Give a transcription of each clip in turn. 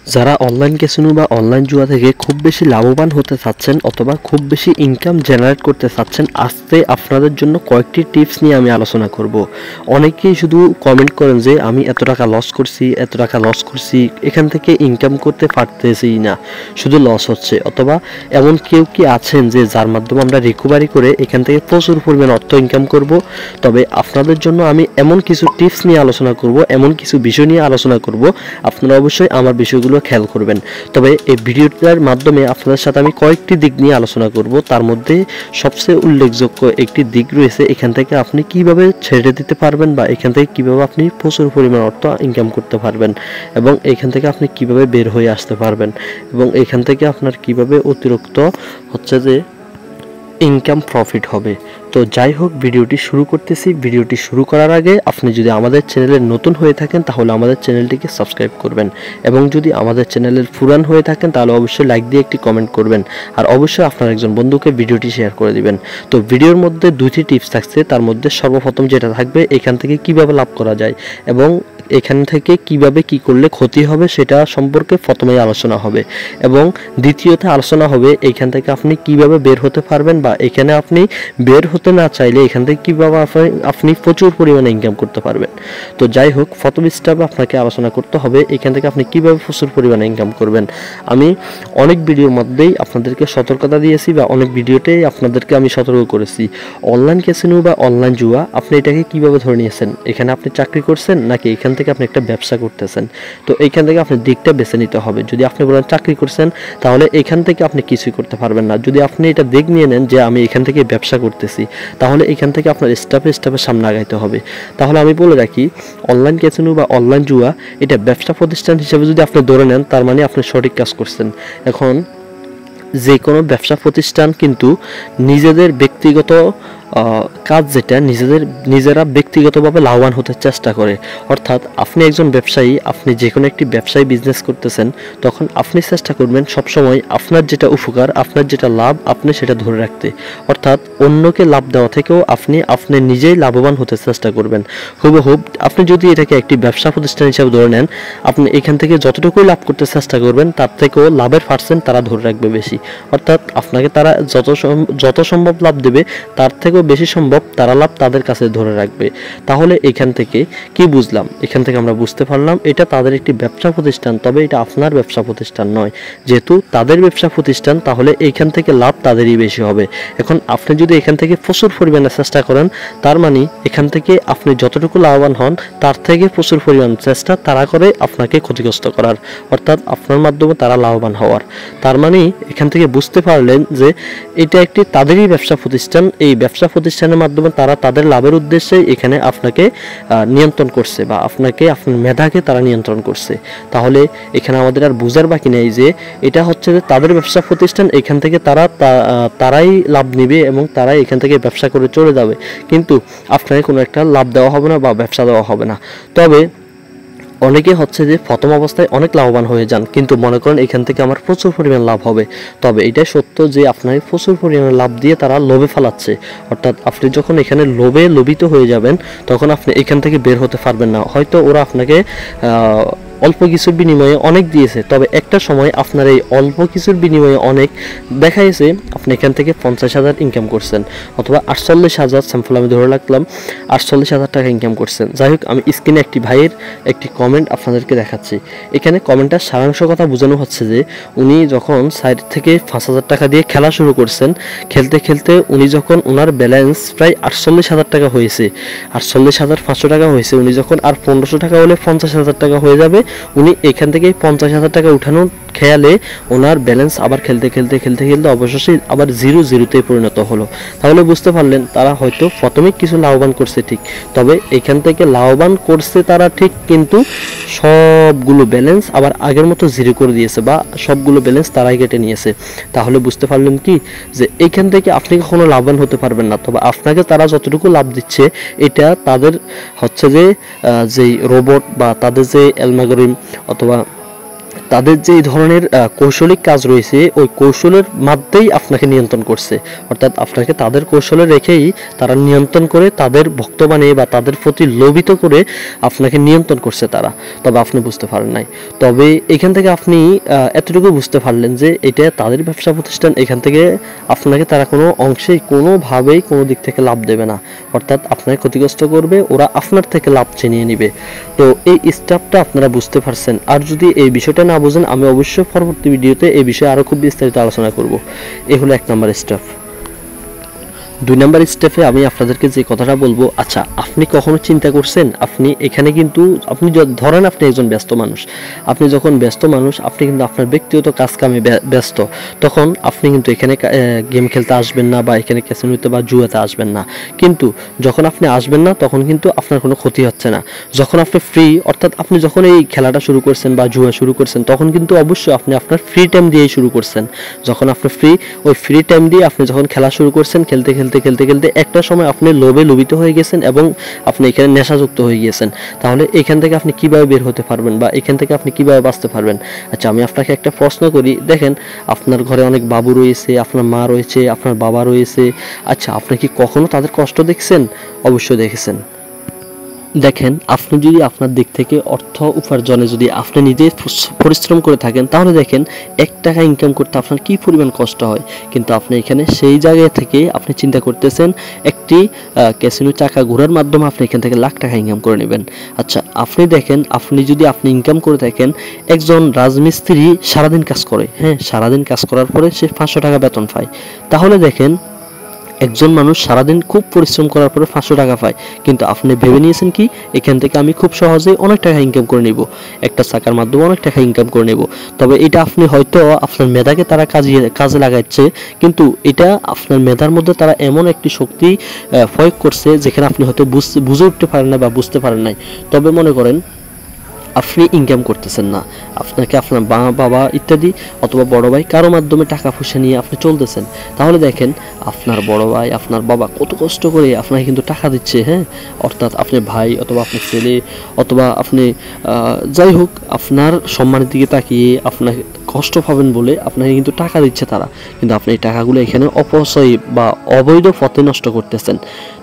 যারা online casino বা online জুয়া থেকে খুব বেশি লাভবান হতে চাচ্ছেন অথবা খুব বেশি ইনকাম জেনারেট করতে চাচ্ছেন, আজকে আপনাদের জন্য কয়েকটি টিপস নিয়ে আমি আলোচনা করব। অনেকেই শুধু কমেন্ট করেন যে আমি এত টাকা লস করছি, এখান থেকে ইনকাম করতে পারতেছি না, শুধু লস হচ্ছে। অথবা এমন কেউ কি আছেন যে যার মাধ্যমে আমরা রিকভারি করে এখান থেকে প্রচুর পরিমাণ অর্থ ইনকাম করব। তবে আপনাদের জন্য আমি এমন কিছু টিপস নিয়ে আলোচনা করব, এমন কিছু বিষয় নিয়ে আলোচনা করব, আপনারা অবশ্যই আমার বিষয়গুলো খেয়াল করবেন। তবে এই ভিডিওটার মাধ্যমে আপনাদের সাথে আমি কয়েকটি দিক নিয়ে আলোচনা করব। তার মধ্যে সবচেয়ে উল্লেখযোগ্য একটি দিক রয়েছে, এখান থেকে আপনি কিভাবে ছেড়ে দিতে পারবেন বা এখান থেকে কিভাবে আপনি প্রচুর পরিমাণ অর্থ ইনকাম করতে পারবেন এবং এখান থেকে আপনি কিভাবে বের হয়ে আসতে পারবেন এবং এখান থেকে আপনার কিভাবে অতিরিক্ত হচ্ছে যে ইনকাম প্রফিট হবে। তো যাই হোক, ভিডিওটি শুরু করতেছি। ভিডিওটি শুরু করার আগে আপনি যদি আমাদের চ্যানেলে নতুন হয়ে থাকেন তাহলে আমাদের চ্যানেলটিকে সাবস্ক্রাইব করবেন এবং যদি আমাদের চ্যানেলের পুরান হয়ে থাকেন তাহলে অবশ্যই লাইক দিয়ে একটি কমেন্ট করবেন আর অবশ্যই আপনার একজন বন্ধুকে ভিডিওটি শেয়ার করে দিবেন। তো ভিডিওর মধ্যে দুইটি টিপস থাকছে, তার মধ্যে সর্বপ্রথম যেটা থাকবে এখান থেকে কিভাবে লাভ করা যায় এবং এখান থেকে কিভাবে কি করলে ক্ষতি হবে সেটা সম্পর্কে প্রথমেই আলোচনা হবে এবং দ্বিতীয়ত আলোচনা হবে এখান থেকে আপনি কিভাবে বের হতে পারবেন বা এখানে আপনি বের হতে না চাইলে এখান থেকে কিভাবে আপনি প্রচুর পরিমাণে ইনকাম করতে পারবেন। তো যাই হোক, প্রথম স্টেপে আপনাকে আলোচনা করতে হবে এখান থেকে আপনি কিভাবে প্রচুর পরিমাণে ইনকাম করবেন। আমি অনেক ভিডিওর মধ্যেই আপনাদেরকে সতর্কতা দিয়েছি বা অনেক ভিডিওতেই আপনাদেরকে আমি সতর্ক করেছি, অনলাইন ক্যাসিনো বা অনলাইন জুয়া আপনি এটাকে কিভাবে ধরে নিয়েছেন, এখানে আপনি চাকরি করছেন নাকি এখান থেকে আপনি একটা ব্যবসা করতেছেন। তো এইখান থেকে আপনি দিকটা বেছে নিতে হবে। যদি আপনি বলেন চাকরি করছেন তাহলে এখান থেকে আপনি কিছুই করতে পারবেন না। যদি আপনি এটা দিক নিয়ে নেন যে আমি এখান থেকে ব্যবসা করতেছি তাহলে এখান থেকে আপনার স্টেপে সামনে আগাইতে হবে। তাহলে আমি বলে রাখি, অনলাইন ক্যাসিনো বা অনলাইন জুয়া এটা ব্যবসা প্রতিষ্ঠান হিসেবে যদি আপনি ধরে নেন তার মানে আপনি সঠিক কাজ করছেন। এখন যে কোনো ব্যবসা প্রতিষ্ঠান কিন্তু নিজেদের ব্যক্তিগত কাজ যেটা নিজেরা ব্যক্তিগতভাবে লাভবান হতে চেষ্টা করে। অর্থাৎ আপনি একজন ব্যবসায়ী, আপনি যে কোনো একটি ব্যবসায়ী বিজনেস করতেছেন, তখন আপনি চেষ্টা করবেন সবসময় আপনার যেটা উপকার, আপনার যেটা লাভ আপনি সেটা ধরে রাখতে। অর্থাৎ অন্যকে লাভ দেওয়া থেকেও আপনি নিজেই লাভবান হতে চেষ্টা করবেন। হুবহুব আপনি যদি এটাকে একটি ব্যবসা প্রতিষ্ঠান হিসাবে ধরে নেন, আপনি এখান থেকে যতটুকুই লাভ করতে চেষ্টা করবেন তার থেকেও লাভের পার্সেন্ট তারা ধরে রাখবে বেশি। অর্থাৎ আপনাকে তারা যত সম্ভব লাভ দেবে তার থেকেও বেশি সম্ভব তারা লাভ তাদের কাছে ধরে রাখবে। তাহলে এখান থেকে কি বুঝলাম? এখান থেকে আমরা বুঝতে পারলাম এটা তাদের একটি ব্যবসা প্রতিষ্ঠান, তবে এটা আপনার ব্যবসা প্রতিষ্ঠান নয়। যেহেতু তাদের ব্যবসা প্রতিষ্ঠান তাহলে এইখান থেকে লাভ তাদেরই বেশি হবে। এখন আপনি যদি এখান থেকে প্রচুর পরিমাণে চেষ্টা করেন তার মানে এখান থেকে আপনি যতটুকু লাভবান হন তার থেকে প্রচুর পরিমাণ চেষ্টা তারা করে আপনাকে ক্ষতিগ্রস্ত করার, অর্থাৎ আপনার মাধ্যমে তারা লাভবান হওয়ার। তার মানে এখান থেকে বুঝতে পারলেন যে এটা একটি তাদেরই ব্যবসা প্রতিষ্ঠান। এই ব্যবসা প্রতিষ্ঠানের মাধ্যমে তারা তাদের লাভের উদ্দেশ্যে এখানে আপনাকে নিয়ন্ত্রণ করছে বা আপনার মেধাকে তারা নিয়ন্ত্রণ করছে। তাহলে এখানে আমাদের আর বুঝার বাকি নেই যে এটা হচ্ছে যে তাদের ব্যবসা প্রতিষ্ঠান, এখান থেকে তারাই লাভ নেবে এবং তারাই এখান থেকে ব্যবসা করে চলে যাবে, কিন্তু আপনাকে কোনো একটা লাভ দেওয়া হবে না বা ব্যবসা দেওয়া হবে না। তবে অনেকে হচ্ছে যে প্রথম অবস্থায় অনেক লাভবান হয়ে যান, কিন্তু মনে করেন এখান থেকে আমার প্রচুর পরিমাণ লাভ হবে। তবে এটাই সত্য যে আপনাকে প্রচুর পরিমাণ লাভ দিয়ে তারা লোভে ফেলাচ্ছে। অর্থাৎ আপনি যখন এখানে লোভিত হয়ে যাবেন তখন আপনি এখান থেকে বের হতে পারবেন না। হয়তো ওরা আপনাকে অল্প কিছুর বিনিময়ে অনেক দিয়েছে, তবে একটা সময় আপনার এই অল্প কিছুর বিনিময়ে অনেক দেখা গেছে আপনি এখান থেকে 50,000 ইনকাম করছেন অথবা 48,000, স্যাম্পল আমি ধরে রাখলাম 48,000 টাকা ইনকাম করছেন। যাই হোক, আমি স্ক্রিনে একটি ভাইয়ের একটি কমেন্ট আপনাদেরকে দেখাচ্ছি। এখানে কমেন্টটার সারাংশ কথা বোঝানো হচ্ছে যে উনি যখন সাইড থেকে 5,000 টাকা দিয়ে খেলা শুরু করছেন, খেলতে খেলতে উনি যখন ওনার ব্যালেন্স প্রায় 48,000 টাকা হয়েছে, 48,500 টাকা হয়েছে, উনি যখন আর 1500 টাকা হলে 50,000 টাকা হয়ে যাবে, উনি এখান থেকে 50,000 টাকা উঠানোর খেয়ালে ওনার ব্যালেন্স আবার খেলতে অবশেষে আবার 0-0তে পরিণত হলো। তাহলে বুঝতে পারলেন তারা হয়তো প্রথমে কিছু লাভবান করছে ঠিক, তবে এখান থেকে লাভবান করছে তারা ঠিক, কিন্তু সবগুলো ব্যালেন্স আবার আগের মতো 0 করে দিয়েছে বা সবগুলো ব্যালেন্স তারাই কেটে নিয়েছে। তাহলে বুঝতে পারলেন কি যে এইখান থেকে আপনি কখনো লাভবান হতে পারবেন না। তবে আপনাকে তারা যতটুকু লাভ দিচ্ছে এটা তাদের হচ্ছে যে যেই রোবট বা তাদের যে অ্যালগরিদম অথবা তাদের যে ধরনের কৌশলিক কাজ রয়েছে ওই কৌশলের মাধ্যমেই আপনাকে নিয়ন্ত্রণ করছে, অর্থাৎ আপনাকে তাদের কৌশলে রেখেই তারা নিয়ন্ত্রণ করে, তাদের ভক্ত বানিয়ে বা তাদের প্রতি লোভিত করে আপনাকে নিয়ন্ত্রণ করছে তারা। তবে আপনি বুঝতে পারেন নাই। তবে এখান থেকে আপনি এতটুকু বুঝতে পারলেন যে এটা তাদের ব্যবসা প্রতিষ্ঠান, এখান থেকে আপনাকে তারা কোনো অংশেই কোনোভাবেই কোনো দিক থেকে লাভ দেবে না, অর্থাৎ আপনাকে ক্ষতিগ্রস্ত করবে, ওরা আপনার থেকে লাভ ছিনিয়ে নেবে। তো এই স্টেপটা আপনারা বুঝতে পারছেন। আর যদি এই বিষয়টা না বুঝেন, আমি অবশ্যই পরবর্তী ভিডিওতে এই বিষয়ে আরও খুব বিস্তারিত আলোচনা করব। এই হলো 1 নম্বর স্টেপ। 2 নম্বর স্টেপে আমি আপনাদেরকে যে কথাটা বলবো, আচ্ছা আপনি কখনো চিন্তা করছেন আপনি এখানে কিন্তু আপনি ধরেন আপনি একজন ব্যস্ত মানুষ, আপনি যখন ব্যস্ত মানুষ আপনি কিন্তু আপনার ব্যক্তিগত কাজ কামে ব্যস্ত, তখন আপনি কিন্তু এখানে গেম খেলতে আসবেন না বা এখানে ক্যাসিনোতে বা জুয়াতে আসবেন না। কিন্তু যখন আপনি আসবেন না তখন কিন্তু আপনার কোনো ক্ষতি হচ্ছে না। যখন আপনি ফ্রি, অর্থাৎ আপনি যখন এই খেলাটা শুরু করছেন বা জুয়া শুরু করছেন, তখন কিন্তু অবশ্যই আপনি আপনার ফ্রি টাইম দিয়েই শুরু করছেন। যখন আপনি ফ্রি, ওই ফ্রি টাইম দিয়ে আপনি যখন খেলা শুরু করছেন, খেলতে খেলতে খেলতে খেলতে একটা সময় আপনি লোভে লোভিত হয়ে গেছেন এবং আপনি এখানে নেশাযুক্ত হয়ে গিয়েছেন। তাহলে এখান থেকে আপনি কিভাবে বের হতে পারবেন বা এখান থেকে আপনি কিভাবে বাঁচতে পারবেন? আচ্ছা আমি আপনাকে একটা প্রশ্ন করি, দেখেন আপনার ঘরে অনেক বাবু রয়েছে, আপনার মা রয়েছে, আপনার বাবা রয়েছে, আচ্ছা আপনি কি কখনো তাদের কষ্ট দেখছেন? অবশ্যই দেখেছেন। দেখেন আপনি যদি আপনার দিক থেকে অর্থ উপার্জনে যদি আপনি নিজে পরিশ্রম করে থাকেন, তাহলে দেখেন 1 টাকা ইনকাম করতে আপনার কি পরিমাণ কষ্ট হয়, কিন্তু আপনি এখানে সেই জায়গা থেকে আপনি চিন্তা করতেছেন একটি ক্যাসিনো চাকা ঘোরার মাধ্যমে আপনি এখান থেকে লাখ টাকা ইনকাম করে নেবেন। আচ্ছা আপনি দেখেন, আপনি যদি আপনি ইনকাম করে থাকেন, একজন রাজমিস্ত্রি সারাদিন কাজ করে, হ্যাঁ সারাদিন কাজ করার পরে সে 500 টাকা বেতন পায়। তাহলে দেখেন একজন মানুষ সারাদিন খুব পরিশ্রম করার পরে 500 টাকা পায়, কিন্তু আপনি ভেবে নিয়েছেন কি এখান থেকে আমি খুব সহজে অনেক টাকা ইনকাম করে নেব, একটা চাকার মাধ্যমে অনেক টাকা ইনকাম করে নেব। তবে এটা আপনি হয়তো আপনার মেধাকে তারা কাজে লাগাচ্ছে, কিন্তু এটা আপনার মেধার মধ্যে তারা এমন একটি শক্তি প্রয়োগ করছে যেখানে আপনি হয়তো বুঝে উঠতে পারেন না বা বুঝতে পারেন নাই। তবে মনে করেন আপনি ইনকাম করতেছেন না, আপনাকে আপনার মা বাবা ইত্যাদি অথবা বড় ভাই কারো মাধ্যমে টাকা পয়সা নিয়ে আপনি চলতেছেন, তাহলে দেখেন আপনার বড় ভাই আপনার বাবা কত কষ্ট করে আপনাকে কিন্তু টাকা দিচ্ছে, হ্যাঁ অর্থাৎ আপনি ভাই অথবা আপনার ছেলে অথবা আপনি যাই হোক আপনার সম্মানের দিকে তাকিয়ে আপনাকে কষ্ট পাবেন বলে আপনাকে কিন্তু টাকা দিচ্ছে তারা, কিন্তু আপনি এই টাকাগুলো এখানে অপচয় বা অবৈধ পথে নষ্ট করতেছেন।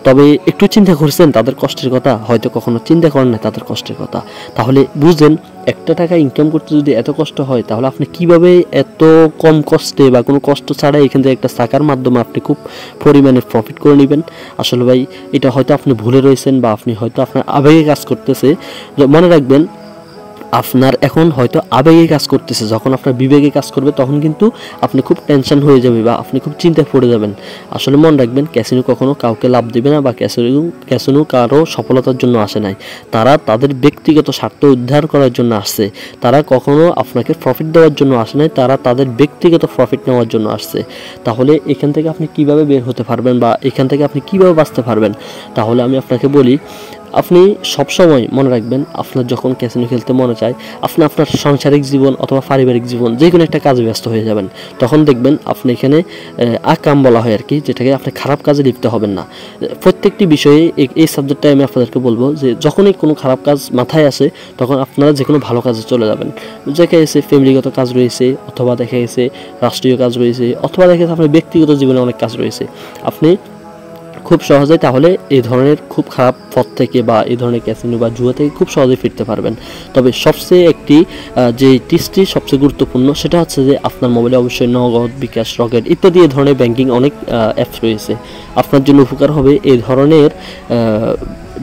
তবে একটু চিন্তা করছেন তাদের কষ্টের কথা? হয়তো কখনো চিন্তা করেন না তাদের কষ্টের কথা। তাহলে বুঝেন 1 টাকা ইনকাম করতে যদি এত কষ্ট হয়, তাহলে আপনি কিভাবে এত কম কষ্টে বা কোনো কষ্ট ছাড়াই এখান থেকে একটা চাকার মাধ্যমে আপনি খুব পরিমাণে প্রফিট করে নেবেন? আসলে ভাই এটা হয়তো আপনি ভুলে রয়েছেন বা আপনি হয়তো আপনার আবেগে কাজ করতেছে। মনে রাখবেন আপনার এখন হয়তো আবেগে কাজ করতেছে, যখন আপনার বিবেকে কাজ করবে তখন কিন্তু আপনি খুব টেনশন হয়ে যাবে বা আপনি খুব চিন্তায় পড়ে যাবেন। আসলে মনে রাখবেন ক্যাসিনো কখনো কাউকে লাভ দেবে না বা ক্যাসিনো কারো সফলতার জন্য আসে নাই, তারা তাদের ব্যক্তিগত স্বার্থ উদ্ধার করার জন্য আসছে। তারা কখনো আপনাকে প্রফিট দেওয়ার জন্য আসে নাই, তারা তাদের ব্যক্তিগত প্রফিট নেওয়ার জন্য আসছে। তাহলে এখান থেকে আপনি কিভাবে বের হতে পারবেন বা এখান থেকে আপনি কিভাবে বাঁচতে পারবেন? তাহলে আমি আপনাকে বলি, আপনি সবসময় মনে রাখবেন আপনার যখন ক্যাসিনো খেলতে মনে চায়, আপনি আপনার সাংসারিক জীবন অথবা পারিবারিক জীবন যে কোনো একটা কাজে ব্যস্ত হয়ে যাবেন। তখন দেখবেন আপনি এখানে আকাম বলা হয় আর কি, যেটাকে আপনি খারাপ কাজে লিপ্ত হবেন না। প্রত্যেকটি বিষয়ে এই সাবজেক্টটাই আমি আপনাদেরকে বলবো যে যখনই কোনো খারাপ কাজ মাথায় আসে তখন আপনারা যে কোনো ভালো কাজে চলে যাবেন। দেখা গেছে ফ্যামিলিগত কাজ রয়েছে, অথবা দেখা গেছে রাষ্ট্রীয় কাজ রয়েছে, অথবা দেখা গেছে আপনার ব্যক্তিগত জীবনে অনেক কাজ রয়েছে, আপনি খুব সহজেই তাহলে এই ধরনের খুব খারাপ পথ থেকে বা এই ধরনের ক্যাসিনো বা জুয়া থেকে খুব সহজেই ফিরতে পারবেন। তবে সবচেয়ে একটি যে টিপসটি সবচেয়ে গুরুত্বপূর্ণ সেটা হচ্ছে যে আপনার মোবাইলে অবশ্যই নগদ, বিকাশ, রকেট ইত্যাদি এই ধরনের ব্যাংকিং অনেক অ্যাপস রয়েছে। আপনার জন্য উপকার হবে এই ধরনের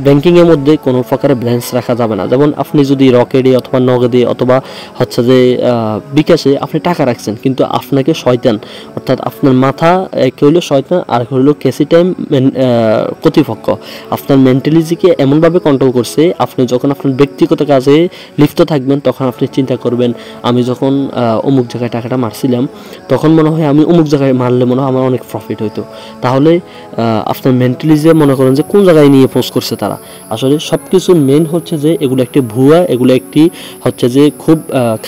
ব্যাংকিংয়ের মধ্যে কোনো প্রকারের ব্যালেন্স রাখা যাবে না। যেমন আপনি যদি রকেটে অথবা নগদে অথবা হচ্ছে যে বিকাশে আপনি টাকা রাখছেন, কিন্তু আপনাকে শয়তান অর্থাৎ আপনার মাথা এক হইলো শয়তান আর এক হইলো ক্যাসি টাইম কর্তৃপক্ষ আপনার মেন্টালিটিকে এমনভাবে কন্ট্রোল করছে, আপনি যখন আপনার ব্যক্তিগত কাজে লিপ্ত থাকবেন তখন আপনি চিন্তা করবেন আমি যখন অমুক জায়গায় টাকাটা মারছিলাম তখন মনে হয় আমি অমুক জায়গায় মারলে মনে হয় আমার অনেক প্রফিট হইতো। তাহলে আপনার মেন্টালিটি মনে করেন যে কোন জায়গায় নিয়ে পোস্ট করছে তারা। আসলে সব কিছুর মেন হচ্ছে যে এগুলো একটি ভুয়া, এগুলো একটি হচ্ছে যে খুব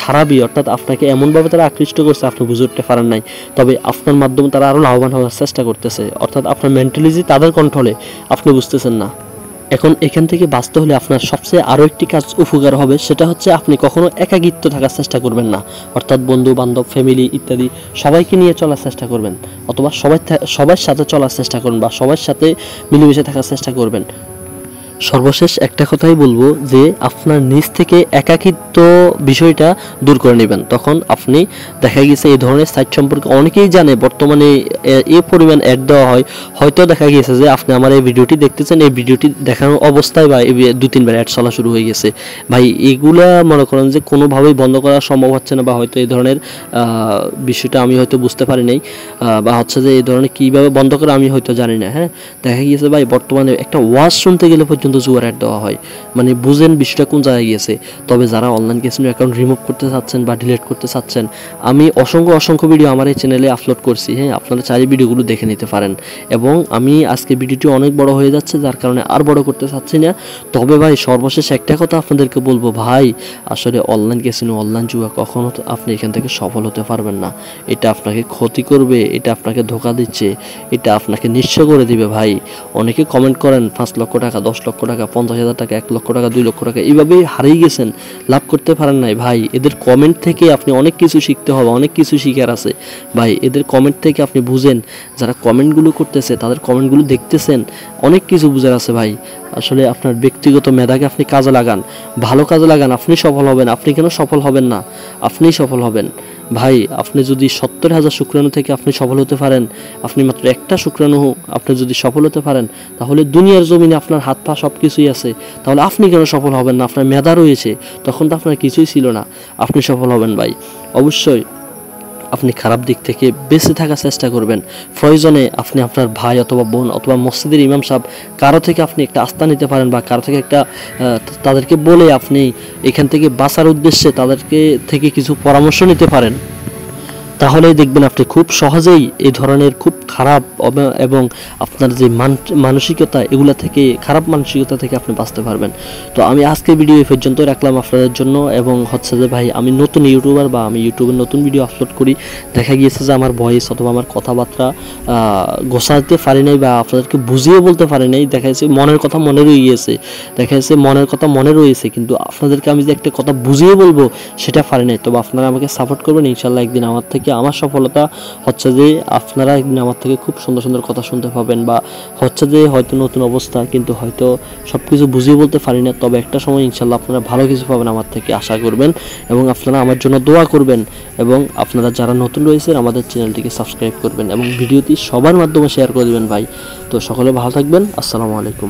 খারাপই, অর্থাৎ আপনাকে এমনভাবে তারা আকৃষ্ট করছে আপনি বুঝে উঠতে পারেন নাই। তবে আপনার মাধ্যমে তারা আরও লাভবান হওয়ার চেষ্টা করতেছে, অর্থাৎ আপনার মেন্টালিটি তাদের কন্ট্রোলে, আপনি বুঝতেছেন না। এখন এখান থেকে বাঁচতে হলে আপনার সবচেয়ে আরও একটি কাজ উপকার হবে, সেটা হচ্ছে আপনি কখনো একাকিত্ব থাকার চেষ্টা করবেন না। অর্থাৎ বন্ধু বান্ধব, ফ্যামিলি ইত্যাদি সবাইকে নিয়ে চলার চেষ্টা করবেন, অথবা সবার সাথে চলার চেষ্টা করবেন বা সবার সাথে মিলেমিশে থাকার চেষ্টা করবেন। সর্বশেষ একটা কথাই বলবো যে আপনার নিজ থেকে একাকিত্ব বিষয়টা দূর করে নেবেন। তখন আপনি দেখা গেছে এই ধরনের সাইট সম্পর্কে অনেকেই জানে, বর্তমানে এই পরিমাণ অ্যাড দেওয়া হয়, হয়তো দেখা গেছে যে আপনি আমার এই ভিডিওটি দেখতেছেন, এই ভিডিওটি দেখানোর অবস্থায় বা 2-3 বার অ্যাড চলা শুরু হয়ে গেছে। ভাই এগুলা মনে করেন যে কোনোভাবেই বন্ধ করা সম্ভব হচ্ছে না, বা হয়তো এই ধরনের বিষয়টা আমি হয়তো বুঝতে পারি নাই, বা হচ্ছে যে এই ধরনের কীভাবে বন্ধ করে আমি হয়তো জানি না। হ্যাঁ, দেখা গিয়েছে ভাই বর্তমানে একটা ওয়াজ শুনতে গেলে পর্যন্ত জুয়ার অ্যাড দেওয়া হয়। মানে বুঝেন বিষয়টা কোন জায়গায় গিয়েছে। তবে যারা অনলাইন ক্যাসিনো অ্যাকাউন্ট রিমুভ করতে চাচ্ছেন বা ডিলিট করতে চাচ্ছেন, আমি অসংখ্য ভিডিও আমার এই চ্যানেলে আপলোড করছি। হ্যাঁ, আপনারা চাইলে ভিডিওগুলো দেখে নিতে পারেন। এবং আমি আজকে ভিডিওটি অনেক বড় হয়ে যাচ্ছে, যার কারণে আর বড় করতে চাচ্ছি না। তবে ভাই সর্বশেষ একটা কথা আপনাদেরকে বলবো, ভাই আসলে অনলাইন ক্যাসিনো, অনলাইন জুয়া কখনো আপনি এখান থেকে সফল হতে পারবেন না। এটা আপনাকে ক্ষতি করবে, এটা আপনাকে ধোঁকা দিচ্ছে, এটা আপনাকে নিঃস্ব করে দিবে। ভাই অনেকে কমেন্ট করেন 5 লক্ষ টাকা, 10 লক্ষ টাকা, 50,000 টাকা, 1 লক্ষ টাকা, 2 লক্ষ টাকা, এইভাবেই হারিয়ে গেছেন, লাভ করতে পারেন নাই। ভাই এদের কমেন্ট থেকে আপনি অনেক কিছু শিখতে হবে, অনেক কিছু শিখার আছে। ভাই এদের কমেন্ট থেকে আপনি বুঝেন, যারা কমেন্টগুলো করতেছে তাদের কমেন্টগুলো দেখতেছেন, অনেক কিছু বুঝার আছে। ভাই আসলে আপনার ব্যক্তিগত মেধাকে আপনি কাজে লাগান, ভালো কাজে লাগান, আপনি সফল হবেন। আপনি কেন সফল হবেন না? আপনিই সফল হবেন। ভাই আপনি যদি 70,000 শুক্রাণু থেকে আপনি সফল হতে পারেন, আপনি মাত্র একটা শুক্রাণু আপনি যদি সফল হতে পারেন, তাহলে দুনিয়ার জমিনে আপনার হাত পা সব কিছুই আছে, তাহলে আপনি কেন সফল হবেন না? আপনার মেধা রয়েছে, তখন তো আপনার কিছুই ছিল না, আপনি সফল হবেন। ভাই অবশ্যই আপনি খারাপ দিক থেকে বেঁচে থাকার চেষ্টা করবেন। প্রয়োজনে আপনি আপনার ভাই অথবা বোন অথবা মসজিদের ইমাম সাহেব কারো থেকে আপনি একটা আস্থা নিতে পারেন, বা কারো থেকে একটা তাদেরকে বলে আপনি এখান থেকে বাঁচার উদ্দেশ্যে তাদেরকে থেকে কিছু পরামর্শ নিতে পারেন। তাহলেই দেখবেন আপনি খুব সহজেই এই ধরনের খুব খারাপ এবং আপনার যে মানসিকতা, এগুলা থেকে, খারাপ মানসিকতা থেকে আপনি বাঁচতে পারবেন। তো আমি আজকের ভিডিও এই পর্যন্ত রাখলাম আপনাদের জন্য। এবং হচ্ছে যে ভাই আমি নতুন ইউটিউবার, বা আমি ইউটিউবে নতুন ভিডিও আপলোড করি, দেখা গিয়েছে যে আমার ভয়েস অথবা আমার কথাবার্তা গোছাতে পারি নাই, বা আপনাদেরকে বুঝিয়ে বলতে পারি নাই। দেখা যাচ্ছে মনের কথা মনে রয়ে গিয়েছে, দেখা যাচ্ছে মনের কথা মনে রয়েছে, কিন্তু আপনাদেরকে আমি যে একটা কথা বুঝিয়ে বলবো সেটা পারি নাই। তবে আপনারা আমাকে সাপোর্ট করবেন, ইনশাল্লাহ একদিন আমার থেকে, আমার সফলতা হচ্ছে যে আপনারা একদিন আমার থেকে খুব সুন্দর কথা শুনতে পাবেন, বা হচ্ছে যে হয়তো নতুন অবস্থা, কিন্তু হয়তো সব কিছু বুঝিয়ে বলতে পারি না। তবে একটা সময় ইনশাল্লাহ আপনারা ভালো কিছু পাবেন আমার থেকে, আশা করবেন। এবং আপনারা আমার জন্য দোয়া করবেন, এবং আপনারা যারা নতুন রয়েছেন আমাদের চ্যানেলটিকে সাবস্ক্রাইব করবেন, এবং ভিডিওটি সবার মাধ্যমে শেয়ার করে দেবেন ভাই। তো সকলে ভালো থাকবেন, আসসালামু আলাইকুম।